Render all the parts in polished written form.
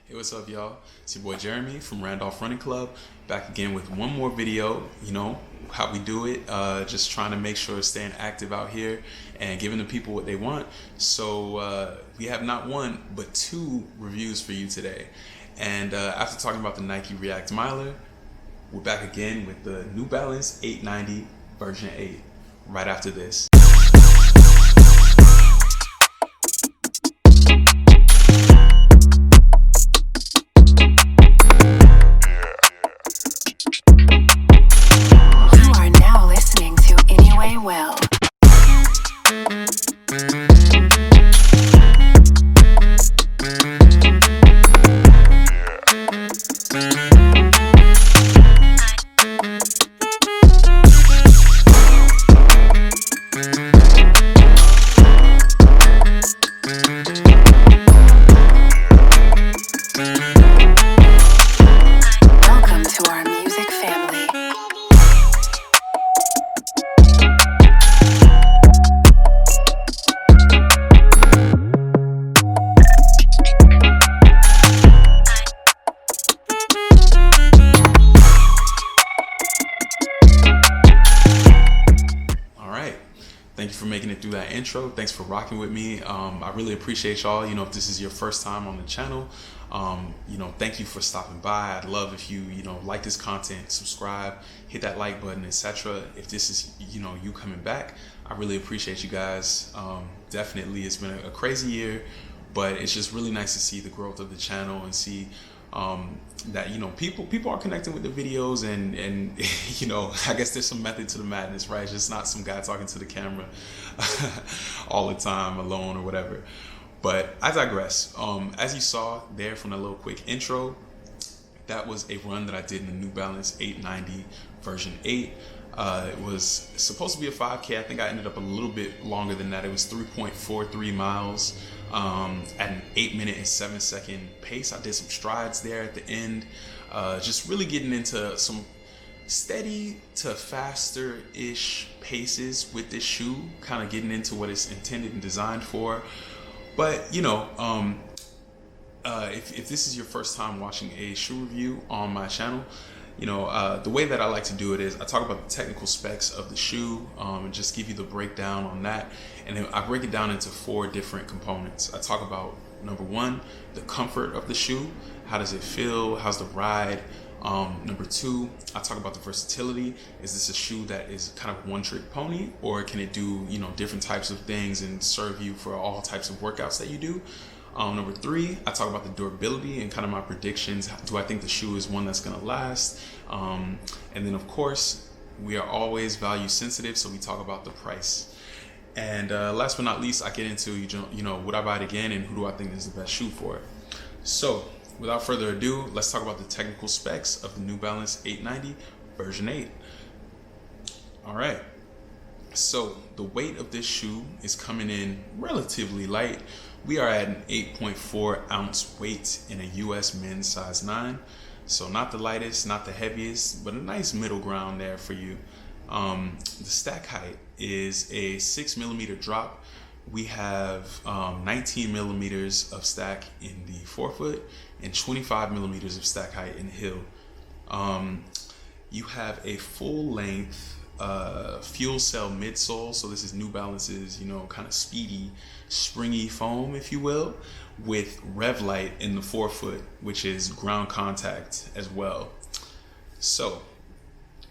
Hey, what's up, y'all? It's your boy Jeremy from Randolph Running Club, back again with one more video. You know how we do it, just trying to make sure staying active out here and giving the people what they want. So we have not one but two reviews for you today. And after talking about the Nike React Miler, we're back again with the New Balance 890 version 8 right after this. Thank you for making it through that intro. Thanks for rocking with me. I really appreciate y'all. You know, if this is your first time on the channel, thank you for stopping by. I'd love if you like this content, subscribe, hit that like button, etc. If this is, you coming back, I really appreciate you guys. Definitely, it's been a crazy year, but it's just really nice to see the growth of the channel and see that people are connecting with the videos and I guess there's some method to the madness, right? It's just not some guy talking to the camera all the time alone or whatever. But I digress. As you saw there from the little quick intro, that was a run that I did in the New Balance 890 version 8. It was supposed to be a 5K. I think I ended up a little bit longer than that. It was 3.43 miles at an 8-minute and 7-second pace. I did some strides there at the end, just really getting into some steady to faster-ish paces with this shoe, kind of getting into what it's intended and designed for. But if this is your first time watching a shoe review on my channel, the way that I like to do it is I talk about the technical specs of the shoe and just give you the breakdown on that. And then I break it down into 4 different components. I talk about, number 1, the comfort of the shoe. How does it feel? How's the ride? Number 2, I talk about the versatility. Is this a shoe that is kind of one-trick pony, or can it do different types of things and serve you for all types of workouts that you do? Number 3, I talk about the durability and kind of my predictions. Do I think the shoe is one that's going to last? And then, of course, we are always value sensitive, so we talk about the price. And last but not least, I get into, would I buy it again, and who do I think is the best shoe for it? So, without further ado, let's talk about the technical specs of the New Balance 890 version 8. All right. So, the weight of this shoe is coming in relatively light. We are at an 8.4 ounce weight in a US men's size 9. So not the lightest, not the heaviest, but a nice middle ground there for you. The stack height is a 6mm drop. We have 19 millimeters of stack in the forefoot and 25mm of stack height in the heel. You have a full length fuel cell midsole, so this is New Balance's kind of speedy, springy foam, if you will, with Revlite in the forefoot, which is ground contact as well. So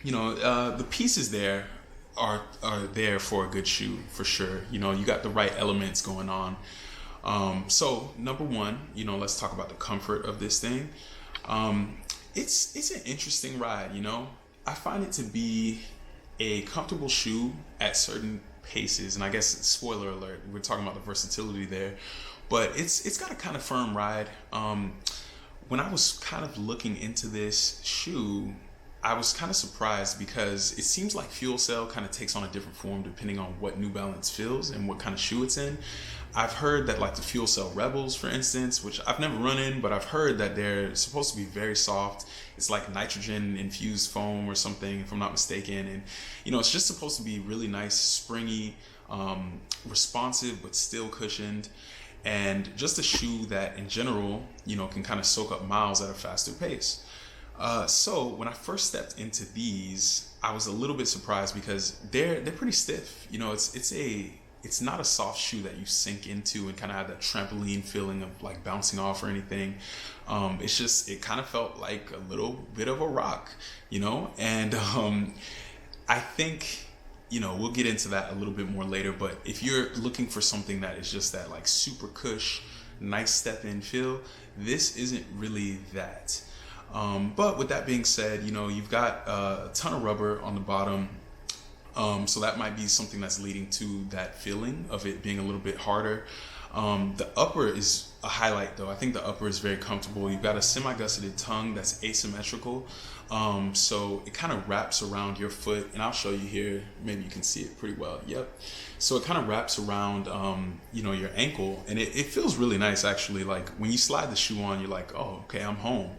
the pieces there are there for a good shoe for sure. You got the right elements going on. So number 1, let's talk about the comfort of this thing. It's an interesting ride. I find it to be a comfortable shoe at certain paces, and I guess, spoiler alert, we're talking about the versatility there, but it's got a kind of firm ride. When I was kind of looking into this shoe, I was kind of surprised because it seems like fuel cell kind of takes on a different form depending on what New Balance feels and what kind of shoe it's in. I've heard that like the fuel cell Rebels, for instance, which I've never run in, but I've heard that they're supposed to be very soft. It's like nitrogen infused foam or something, if I'm not mistaken. And, it's just supposed to be really nice, springy, responsive, but still cushioned. and just a shoe that in general, can kind of soak up miles at a faster pace. So when I first stepped into these, I was a little bit surprised because they're pretty stiff. It's not a soft shoe that you sink into and kind of have that trampoline feeling of like bouncing off or anything. It kind of felt like a little bit of a rock, and I think, we'll get into that a little bit more later, but if you're looking for something that is just that like super cush, nice step in feel, this isn't really that. But with that being said, you've got a ton of rubber on the bottom. So that might be something that's leading to that feeling of it being a little bit harder. The upper is a highlight though. I think the upper is very comfortable. You've got a semi-gusseted tongue that's asymmetrical. So it kind of wraps around your foot, and I'll show you here. Maybe you can see it pretty well. Yep. So it kind of wraps around, your ankle, and it feels really nice actually. Like when you slide the shoe on, you're like, oh, okay, I'm home.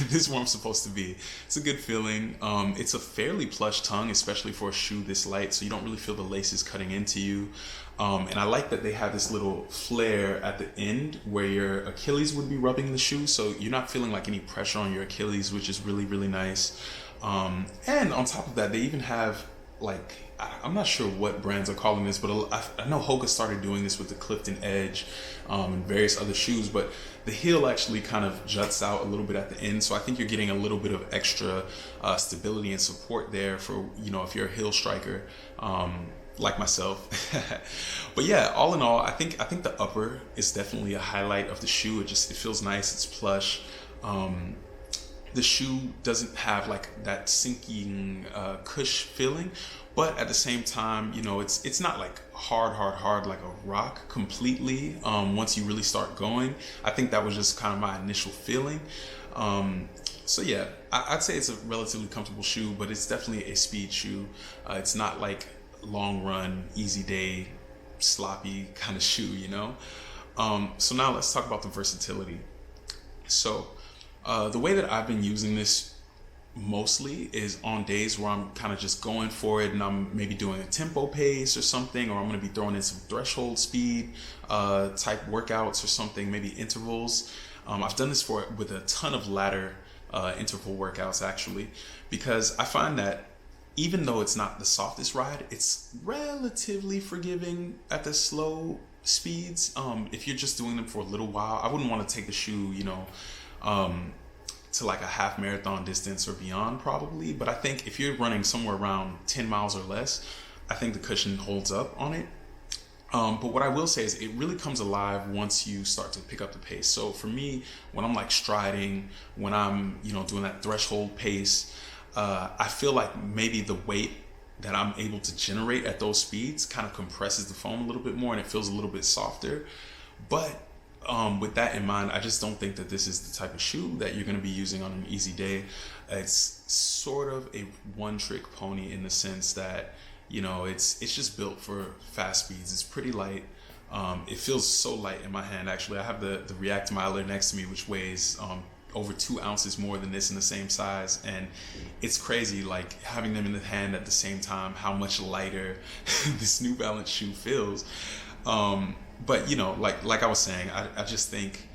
This is where I'm supposed to be. It's a good feeling. It's a fairly plush tongue, especially for a shoe this light, so you don't really feel the laces cutting into you. And I like that they have this little flare at the end where your Achilles would be rubbing the shoe, so you're not feeling like any pressure on your Achilles, which is really, really nice. And on top of that, they even have like, I'm not sure what brands are calling this, but I know Hoka started doing this with the Clifton Edge and various other shoes, but the heel actually kind of juts out a little bit at the end, so I think you're getting a little bit of extra stability and support there for, if you're a heel striker. Like myself. But yeah, all in all, I think the upper is definitely a highlight of the shoe. It feels nice, it's plush. The shoe doesn't have like that sinking cush feeling, but at the same time, it's not like hard like a rock completely. Once you really start going, I think that was just kind of my initial feeling. So yeah, I'd say it's a relatively comfortable shoe, but it's definitely a speed shoe. It's not like long run, easy day, sloppy kind of shoe, So now let's talk about the versatility. So the way that I've been using this mostly is on days where I'm kind of just going for it and I'm maybe doing a tempo pace or something, or I'm going to be throwing in some threshold speed type workouts or something, maybe intervals. I've done this with a ton of ladder interval workouts actually, because I find that even though it's not the softest ride, it's relatively forgiving at the slow speeds. If you're just doing them for a little while, I wouldn't want to take the shoe, to like a half marathon distance or beyond probably. But I think if you're running somewhere around 10 miles or less, I think the cushion holds up on it. But what I will say is it really comes alive once you start to pick up the pace. So for me, when I'm like striding, when I'm, doing that threshold pace, I feel like maybe the weight that I'm able to generate at those speeds kind of compresses the foam a little bit more and it feels a little bit softer. But with that in mind, I just don't think that this is the type of shoe that you're going to be using on an easy day. It's sort of a one-trick pony in the sense that, it's just built for fast speeds. It's pretty light. It feels so light in my hand, actually. I have the React Miler next to me, which weighs over 2 ounces more than this in the same size, and it's crazy like having them in the hand at the same time how much lighter this New Balance shoe feels. But like I was saying, I just think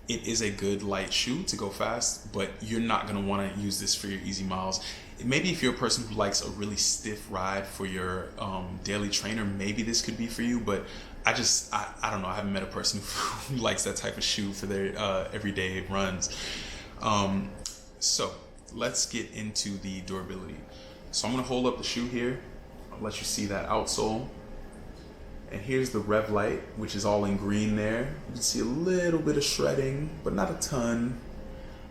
it is a good light shoe to go fast, but you're not going to want to use this for your easy miles. Maybe if you're a person who likes a really stiff ride for your daily trainer, maybe this could be for you, but I don't know. I haven't met a person who likes that type of shoe for their everyday runs. So let's get into the durability. So I'm going to hold up the shoe here. I'll let you see that outsole. And here's the rev light, which is all in green there. You can see a little bit of shredding, but not a ton.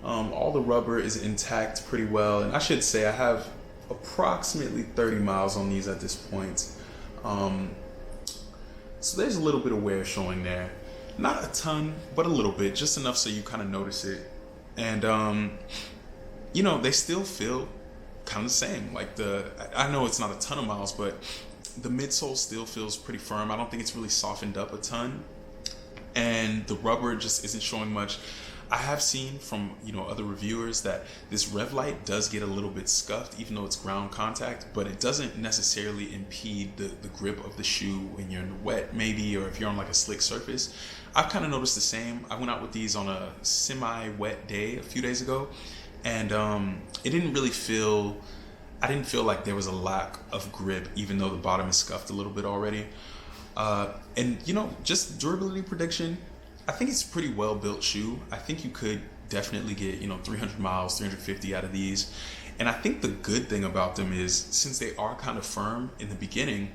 All the rubber is intact pretty well. And I should say I have approximately 30 miles on these at this point. So there's a little bit of wear showing there. Not a ton, but a little bit, just enough so you kind of notice it. And, they still feel kind of the same. Like I know it's not a ton of miles, but the midsole still feels pretty firm. I don't think it's really softened up a ton. And the rubber just isn't showing much. I have seen from, you know, other reviewers that this rev light does get a little bit scuffed, even though it's ground contact, but it doesn't necessarily impede the grip of the shoe when you're in the wet, maybe, or if you're on like a slick surface. I've kind of noticed the same. I went out with these on a semi-wet day a few days ago, and it didn't really feel, I didn't feel like there was a lack of grip, even though the bottom is scuffed a little bit already. And you know, just durability prediction, I think it's a pretty well built shoe. I think you could definitely get, you know, 300 miles, 350 out of these. And I think the good thing about them is, since they are kind of firm in the beginning,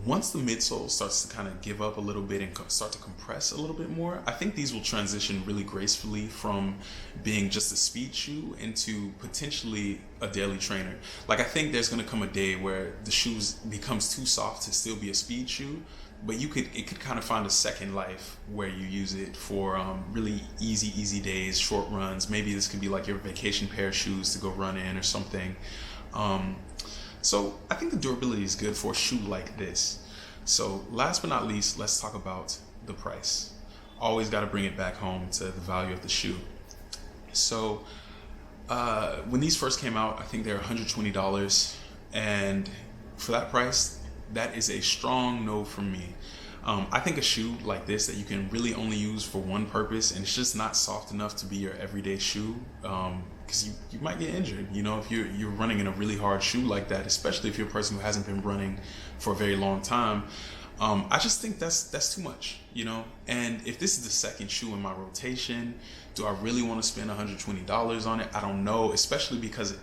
once the midsole starts to kind of give up a little bit and start to compress a little bit more, I think these will transition really gracefully from being just a speed shoe into potentially a daily trainer. Like, I think there's going to come a day where the shoes becomes too soft to still be a speed shoe, but it could kind of find a second life where you use it for really easy days, short runs. Maybe this could be like your vacation pair of shoes to go run in or something. So I think the durability is good for a shoe like this. So last but not least, let's talk about the price. Always got to bring it back home to the value of the shoe. So when these first came out, I think they were $120, and for that price, that is a strong no from me. I think a shoe like this that you can really only use for one purpose, and it's just not soft enough to be your everyday shoe, because you might get injured, you know, if you're running in a really hard shoe like that, especially if you're a person who hasn't been running for a very long time. I just think that's too much, you know. And if this is the second shoe in my rotation, do I really want to spend $120 on it? I don't know, especially because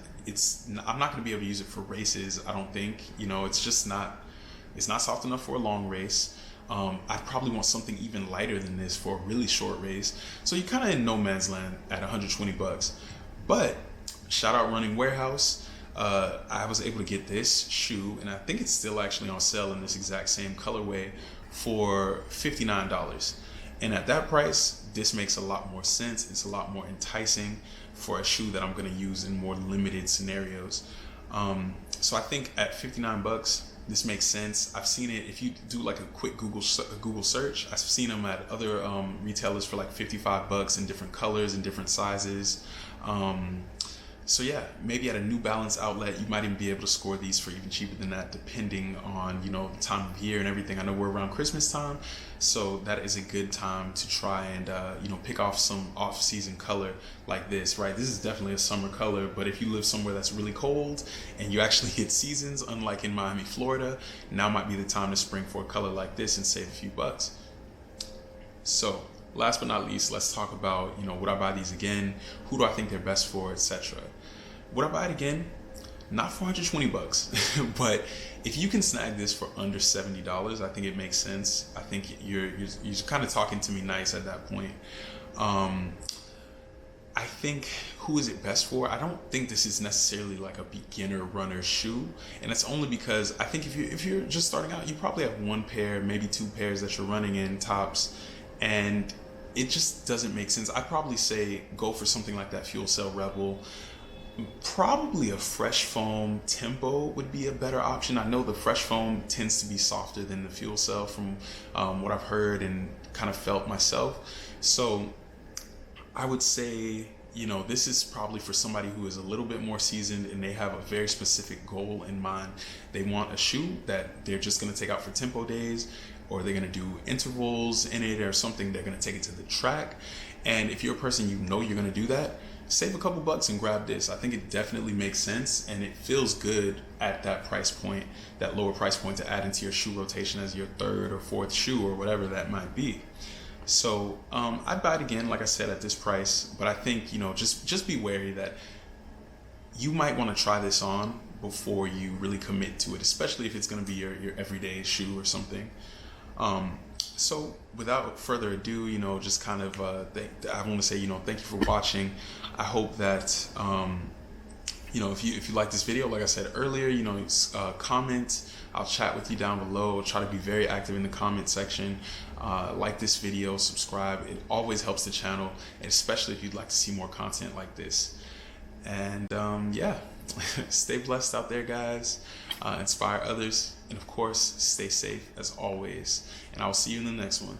I'm not going to be able to use it for races. I don't think, you know, it's not soft enough for a long race. I'd probably want something even lighter than this for a really short race. So you're kind of in no man's land at $120. But shout out Running Warehouse. I was able to get this shoe, and I think it's still actually on sale in this exact same colorway for $59. And at that price, this makes a lot more sense. It's a lot more enticing for a shoe that I'm going to use in more limited scenarios. So I think at $59, this makes sense. I've seen it, if you do like a quick Google search, I've seen them at other retailers for like $55 in different colors and different sizes. So yeah, maybe at a New Balance outlet, you might even be able to score these for even cheaper than that, depending on, you know, the time of year and everything. I know we're around Christmas time, so that is a good time to try and, you know, pick off some off-season color like this, right? This is definitely a summer color, but if you live somewhere that's really cold and you actually hit seasons, unlike in Miami, Florida, now might be the time to spring for a color like this and save a few bucks. So last but not least, let's talk about, you know, would I buy these again? Who do I think they're best for, etc. Would I buy it again? Not for $120, but if you can snag this for under $70, I think it makes sense. I think you're kind of talking to me nice at that point. I think, who is it best for? I don't think this is necessarily like a beginner runner shoe, and it's only because I think if you're just starting out, you probably have one pair, maybe two pairs that you're running in tops, and it just doesn't make sense. I'd probably say go for something like that Fuel Cell Rebel. Probably a Fresh Foam Tempo would be a better option. I know the Fresh Foam tends to be softer than the Fuel Cell from what I've heard and kind of felt myself. So I would say, you know, this is probably for somebody who is a little bit more seasoned and they have a very specific goal in mind. They want a shoe that they're just going to take out for tempo days, or they're going to do intervals in it or something. They're going to take it to the track. And if you're a person, you know, you're going to do that, save a couple bucks and grab this. I think it definitely makes sense, and it feels good at that price point, that lower price point, to add into your shoe rotation as your third or fourth shoe or whatever that might be. So I'd buy it again, like I said, at this price, but I think, you know, just be wary that you might want to try this on before you really commit to it, especially if it's going to be your everyday shoe or something. So without further ado, you know, just kind of, I want to say, you know, thank you for watching. I hope that, you know, if you like this video, like I said earlier, you know, comment. I'll chat with you down below. I'll try to be very active in the comment section. Like this video, subscribe. It always helps the channel, and especially if you'd like to see more content like this. And yeah, stay blessed out there, guys. Inspire others, and of course, stay safe as always. And I will see you in the next one.